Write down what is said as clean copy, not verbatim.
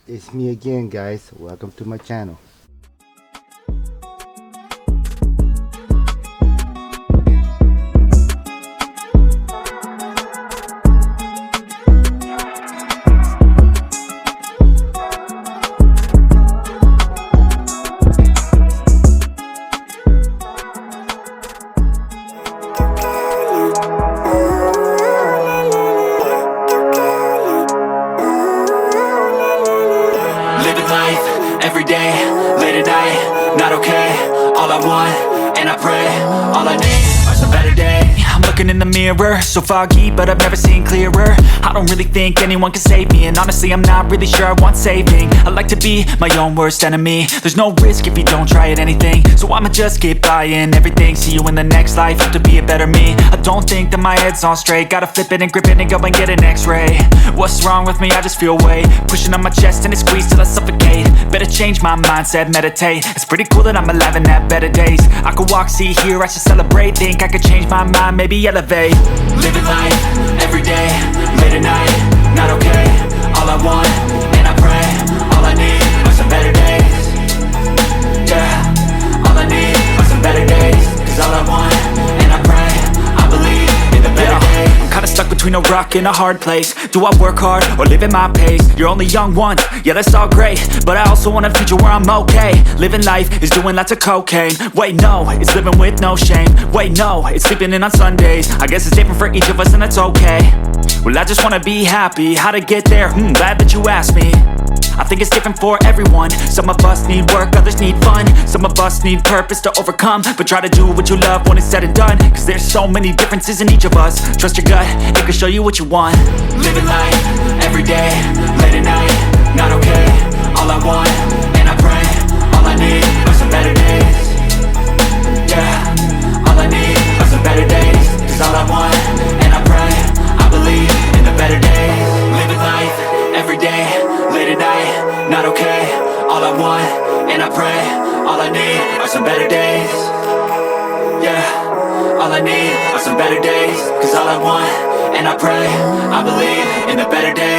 It's me again, guys. Welcome to my channel. Living life, every day, late at night, not okay. All I want, and I pray, all I need are some better days. I'm looking in the mirror, so foggy, but I've never seen clearer. I don't really think anyone can save me, and honestly I'm not really sure I want saving. I like to be my own worst enemy. There's no risk if you don't try at anything, so I'ma just keep buying everything. See you in the next life, have to be a better me. I don't think that my head's on straight, gotta flip it and grip it and go and get an x-ray. What's wrong with me? I just feel weight pushing on my chest and it squeezes till I suffocate. Better change my mindset, meditate. It's pretty cool that I'm alive and have better days. I could walk, see, hear, I should celebrate. Think I could change my mind, maybe elevate. Living life, every day, late at night, not okay. All I want, and I pray, all I need are some better days. Yeah, all I need are some better days. Cause all I want, and I pray, I believe in the better days. I'm kinda stuck between a rock and a hard place. Do I work hard or live at my pace? You're only young once, yeah that's all great, but I also want a future where I'm okay. Living life is doing lots of cocaine. Wait no, it's living with no shame. Wait no, it's sleeping in on Sundays. I guess it's different for each of us and that's okay. Well I just wanna be happy, how to get there? Glad that you asked me. I think it's different for everyone. Some of us need work, others need fun. Some of us need purpose to overcome. But try to do what you love when it's said and done. Cause there's so many differences in each of us. Trust your gut, it can show you what you want. Living life, every day, late at night, not okay. All I want, and I pray, all I need are some better days. Yeah, all I need are some better days. Cause all I want, and I pray, I believe in the better days. Living life, every day, late at night, not okay. All I want, and I pray, all I need are some better days. Yeah, all I need are some better days. Cause all I want, and I pray, I believe in the better days.